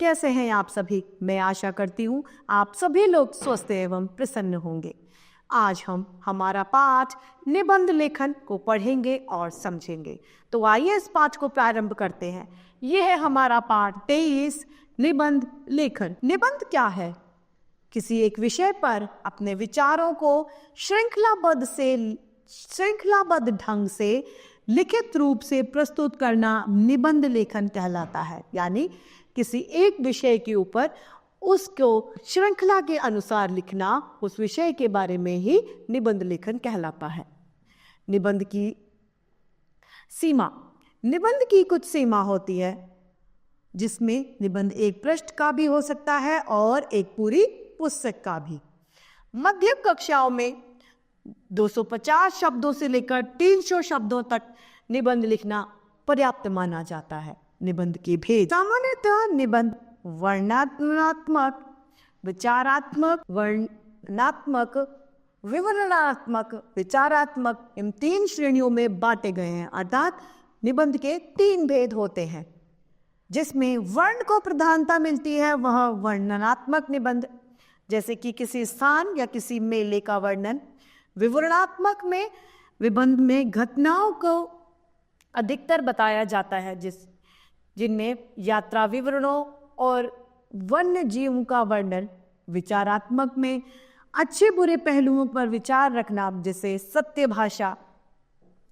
कैसे हैं आप सभी? मैं आशा करती हूँ आप सभी लोग स्वस्थ एवं प्रसन्न होंगे। आज हम हमारा पाठ निबंध लेखन को पढ़ेंगे और समझेंगे। तो आइए इस पाठ को प्रारंभ करते हैं। यह है हमारा पाठ 23 निबंध लेखन। निबंध क्या है? किसी एक विषय पर अपने विचारों को श्रृंखलाबद्ध ढंग से लिखित रूप से प्रस्तुत करना निबंध लेखन कहलाता है। यानी किसी एक विषय के ऊपर उसको श्रृंखला के अनुसार लिखना, उस विषय के बारे में ही निबंध लेखन कहलाता है। निबंध की सीमा। निबंध की कुछ सीमा होती है, जिसमें निबंध एक पृष्ठ का भी हो सकता है और एक पूरी पुस्तक का भी। मध्यम कक्षाओं में 250 शब्दों से लेकर 300 शब्दों तक निबंध लिखना पर्याप्त माना जाता है। निबंध के भेद। सामान्यतः निबंध वर्णनात्मक, विचारात्मक, वर्णनात्मक, विवरणात्मक, विचारात्मक, इन 3 श्रेणियों में बांटे गए हैं। अर्थात निबंध के 3 भेद होते हैं। जिसमें वर्ण को प्रधानता मिलती है वह वर्णनात्मक निबंध, जैसे कि किसी स्थान या किसी मेले का वर्णन। विवरणात्मक में निबंध में घटनाओं को अधिकतर बताया जाता है, जिनमें यात्रा विवरणों और वन्य जीवों का वर्णन। विचारात्मक में अच्छे बुरे पहलुओं पर विचार रखना, जैसे सत्य भाषा,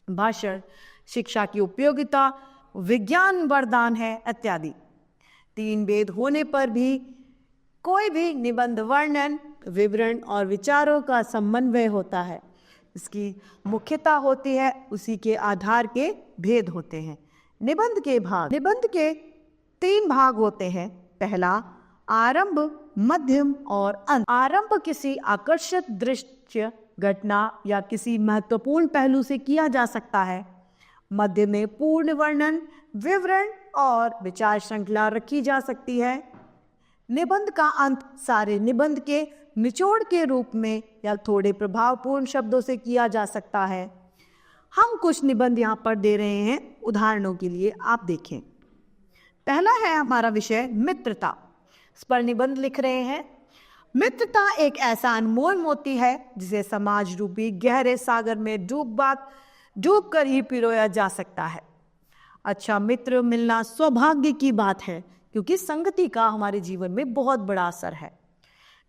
भाषण, शिक्षा की उपयोगिता, विज्ञान वरदान है इत्यादि। 3 भेद होने पर भी कोई भी निबंध वर्णन, विवरण और विचारों का समन्वय होता है। इसकी मुख्यता होती है, उसी के आधार के भेद होते हैं। निबंध के भाग। निबंध के 3 भाग होते हैं। पहला आरंभ, मध्यम और अंत। आरंभ किसी आकर्षक दृश्य, घटना या किसी महत्वपूर्ण पहलू से किया जा सकता है। मध्य में पूर्ण वर्णन, विवरण और विचार श्रृंखला रखी जा सकती है। निबंध का अंत सारे निबंध के निचोड़ के रूप में या थोड़े प्रभावपूर्ण शब्दों से किया जा सकता है। हम कुछ निबंध यहाँ पर दे रहे हैं उदाहरणों के लिए, आप देखें। पहला है हमारा विषय मित्रता। इस पर निबंध लिख रहे हैं। मित्रता एक ऐसा अनमोल मोती है जिसे समाज रूपी गहरे सागर में डूब कर ही पिरोया जा सकता है। अच्छा मित्र मिलना सौभाग्य की बात है, क्योंकि संगति का हमारे जीवन में बहुत बड़ा असर है।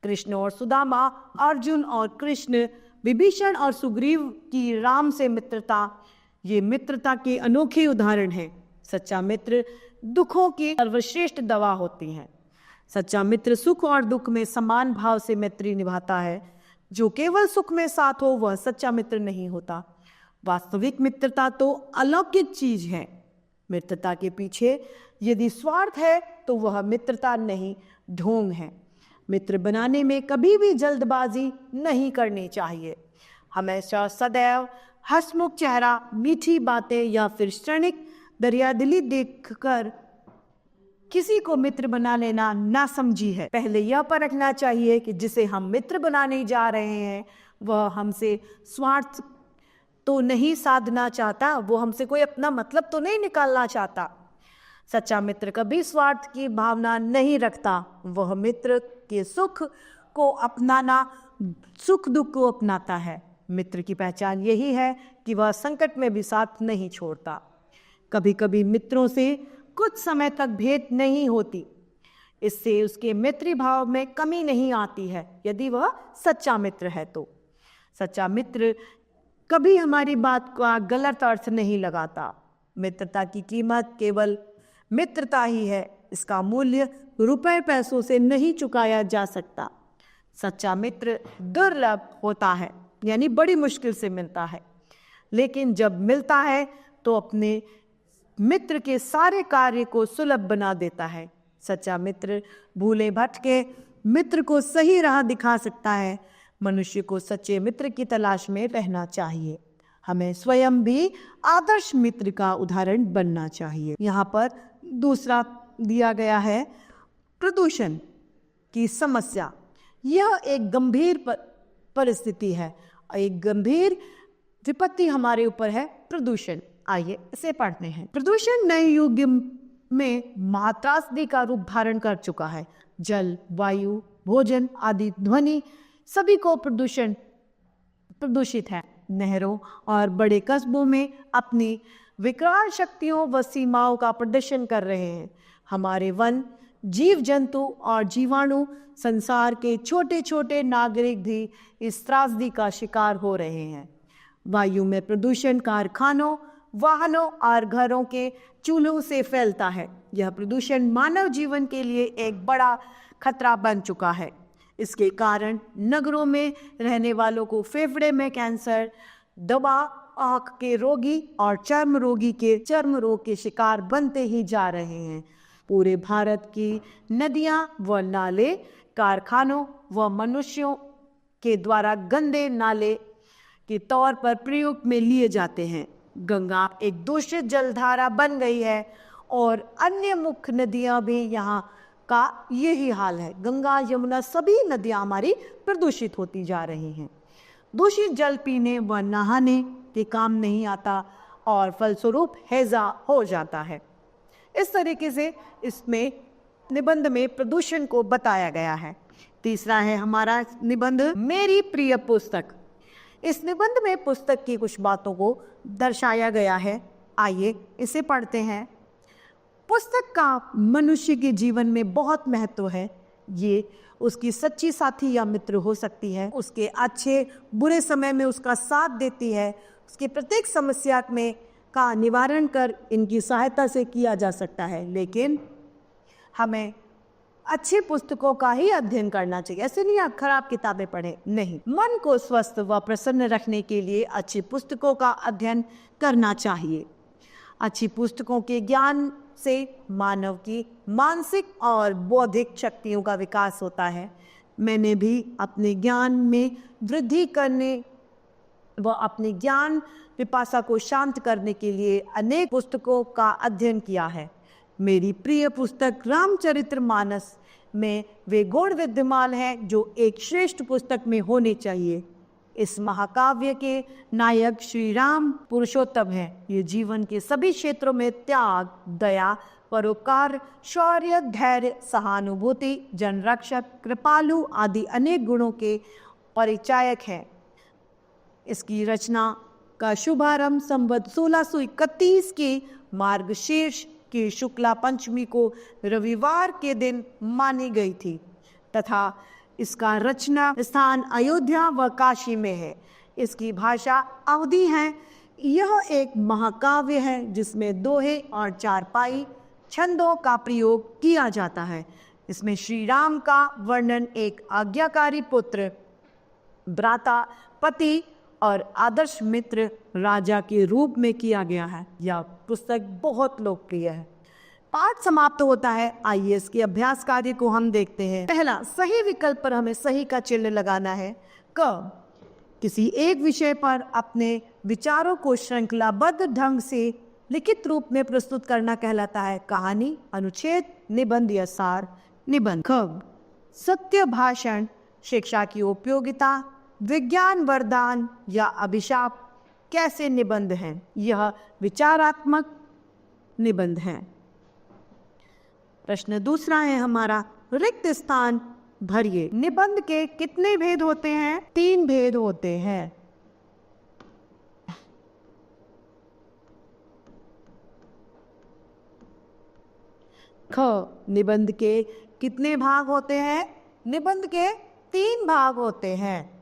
कृष्ण और सुदामा, अर्जुन और कृष्ण, विभीषण और सुग्रीव की राम से मित्रता, ये मित्रता के अनोखे उदाहरण हैं। सच्चा मित्र दुखों की सर्वश्रेष्ठ दवा होती है। सच्चा मित्र सुख और दुख में समान भाव से मैत्री निभाता है। जो केवल सुख में साथ हो वह सच्चा मित्र नहीं होता। वास्तविक मित्रता तो अलौकिक चीज है। मित्रता के पीछे यदि स्वार्थ है तो वह मित्रता नहीं, ढोंग है। मित्र बनाने में कभी भी जल्दबाजी नहीं करनी चाहिए। हमेशा सदैव हंसमुख चेहरा, मीठी बातें या फिर क्षणिक दरियादिली देखकर किसी को मित्र बना लेना नासमझी है। पहले यह परखना चाहिए कि जिसे हम मित्र बनाने जा रहे हैं वह हमसे स्वार्थ तो नहीं साधना चाहता, वो हमसे कोई अपना मतलब तो नहीं निकालना चाहता। सच्चा मित्र कभी स्वार्थ की भावना नहीं रखता। वह मित्र के सुख को अपनाना, सुख दुख को अपनाता है। मित्र की पहचान यही है कि वह संकट में भी साथ नहीं छोड़ता। कभी कभी मित्रों से कुछ समय तक भेंट नहीं होती, इससे उसके मैत्री भाव में कमी नहीं आती है, यदि वह सच्चा मित्र है तो। सच्चा मित्र कभी हमारी बात का गलत अर्थ नहीं लगाता। मित्रता की कीमत केवल मित्रता ही है। इसका मूल्य रुपए पैसों से नहीं चुकाया जा सकता। सच्चा मित्र दुर्लभ होता है, यानी बड़ी मुश्किल से मिलता है, लेकिन जब मिलता है तो अपने मित्र के सारे कार्य को सुलभ बना देता है। सच्चा मित्र भूले भटके मित्र को सही राह दिखा सकता है। मनुष्य को सच्चे मित्र की तलाश में रहना चाहिए। हमें स्वयं भी आदर्श मित्र का उदाहरण बनना चाहिए। यहाँ पर दूसरा दिया गया है प्रदूषण की समस्या। यह एक गंभीर परिस्थिति है, एक गंभीर विपत्ति हमारे ऊपर है प्रदूषण। आइए इसे पढ़ते हैं। प्रदूषण नए युग में महात्रासदी का रूप धारण कर चुका है। जल, वायु, भोजन आदि ध्वनि सभी को प्रदूषित है। नहरों और बड़े कस्बों में अपनी विकराल शक्तियों व सीमाओं का प्रदर्शन कर रहे हैं। हमारे वन, जीव जंतु और जीवाणु, संसार के छोटे छोटे नागरिक भी इस त्रासदी का शिकार हो रहे हैं। वायु में प्रदूषण कारखानों, वाहनों और घरों के चूल्हों से फैलता है। यह प्रदूषण मानव जीवन के लिए एक बड़ा खतरा बन चुका है। इसके कारण नगरों में रहने वालों को फेफड़े में कैंसर, दमा, आंख के रोगी और चर्म रोग के शिकार बनते ही जा रहे हैं। पूरे भारत की नदियां व नाले कारखानों व मनुष्यों के द्वारा गंदे नाले के तौर पर प्रयोग में लिए जाते हैं। गंगा एक दूषित जलधारा बन गई है और अन्य मुख्य नदियां भी यहाँ का यही हाल है। गंगा, यमुना सभी नदियां हमारी प्रदूषित होती जा रही हैं। दूषित जल पीने व नहाने के काम नहीं आता और फलस्वरूप हैजा हो जाता है। इस तरीके से इसमें निबंध में प्रदूषण को बताया गया है। तीसरा है हमारा निबंध मेरी प्रिय पुस्तक। इस निबंध में पुस्तक की कुछ बातों को दर्शाया गया है। आइए इसे पढ़ते हैं। पुस्तक का मनुष्य के जीवन में बहुत महत्व है। ये उसकी सच्ची साथी या मित्र हो सकती है। उसके अच्छे बुरे समय में उसका साथ देती है। उसकी प्रत्येक समस्या में का निवारण कर इनकी सहायता से किया जा सकता है। लेकिन हमें अच्छी पुस्तकों का ही अध्ययन करना चाहिए। ऐसे नहीं आप खराब किताबें पढ़ें, नहीं। मन को स्वस्थ व प्रसन्न रखने के लिए अच्छी पुस्तकों का अध्ययन करना चाहिए। अच्छी पुस्तकों के ज्ञान से मानव की मानसिक और बौद्धिक शक्तियों का विकास होता है। मैंने भी अपने ज्ञान में वृद्धि करने व अपने ज्ञान पिपासा को शांत करने के लिए अनेक पुस्तकों का अध्ययन किया है। मेरी प्रिय पुस्तक रामचरितमानस में वे गुण विद्यमान हैं जो एक श्रेष्ठ पुस्तक में होने चाहिए। इस महाकाव्य के नायक श्री राम पुरुषोत्तम हैं। ये जीवन के सभी क्षेत्रों में त्याग, दया, परोपकार, शौर्य, धैर्य, सहानुभूति, जनरक्षक, कृपालु आदि अनेक गुणों के परिचायक हैं। इसकी रचना का शुभारंभ संवत 1631 के मार्गशीर्ष की शुक्ला पंचमी को रविवार के दिन मानी गई थी तथा इसका रचना स्थान अयोध्या व काशी में है। इसकी भाषा अवधी है। यह एक महाकाव्य है जिसमें दोहे और चारपाई छंदों का प्रयोग किया जाता है। इसमें श्री राम का वर्णन एक आज्ञाकारी पुत्र, भ्राता, पति और आदर्श मित्र राजा के रूप में किया गया है। यह पुस्तक बहुत लोकप्रिय है। पाठ समाप्त होता है। आइए इसके अभ्यास कार्य को हम देखते हैं। पहला, सही विकल्प पर हमें सही का चिन्ह लगाना है। क, किसी एक विषय पर अपने विचारों को श्रृंखलाबद्ध ढंग से लिखित रूप में प्रस्तुत करना कहलाता है कहानी, अनुच्छेद, निबंध या सार। निबंध। ख, सत्य भाषण, शिक्षा की उपयोगिता, विज्ञान वरदान या अभिशाप कैसे निबंध हैं? यह विचारात्मक निबंध हैं। प्रश्न दूसरा है हमारा, रिक्त स्थान भरिए। निबंध के कितने भेद होते हैं? 3 भेद होते हैं। ख, निबंध के कितने भाग होते हैं? निबंध के 3 भाग होते हैं।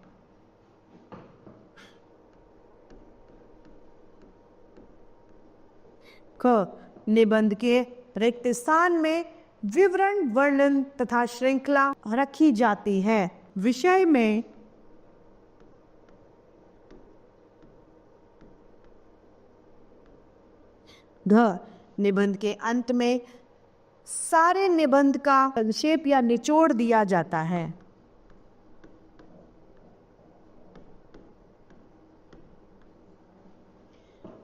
ख, निबंध के रिक्त स्थान में विवरण, वर्णन तथा श्रृंखला रखी जाती है। विषय में घ, निबंध के अंत में सारे निबंध का संक्षेप या निचोड़ दिया जाता है।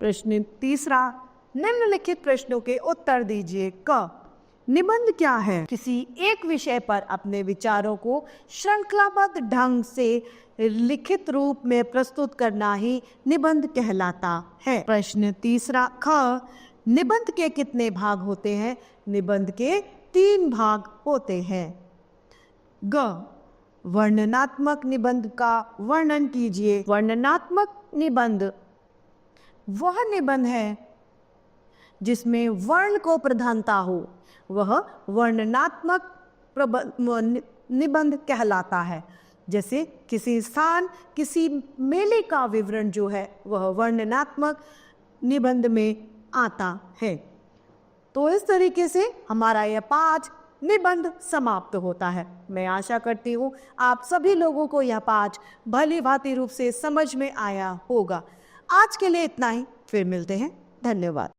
प्रश्न तीसरा, निम्नलिखित प्रश्नों के उत्तर दीजिए। क, निबंध क्या है? किसी एक विषय पर अपने विचारों को श्रृंखलाबद्ध ढंग से लिखित रूप में प्रस्तुत करना ही निबंध कहलाता है। प्रश्न तीसरा, ख, निबंध के कितने भाग होते हैं? निबंध के 3 भाग होते हैं। ग, वर्णनात्मक निबंध का वर्णन कीजिए। वर्णनात्मक निबंध वह निबंध है जिसमें वर्ण को प्रधानता हो, वह वर्णनात्मक निबंध कहलाता है। जैसे किसी स्थान, किसी मेले का विवरण जो है वह वर्णनात्मक निबंध में आता है। तो इस तरीके से हमारा यह पाठ निबंध समाप्त होता है। मैं आशा करती हूँ आप सभी लोगों को यह पाठ भली भांति रूप से समझ में आया होगा। आज के लिए इतना ही, फिर मिलते हैं। धन्यवाद।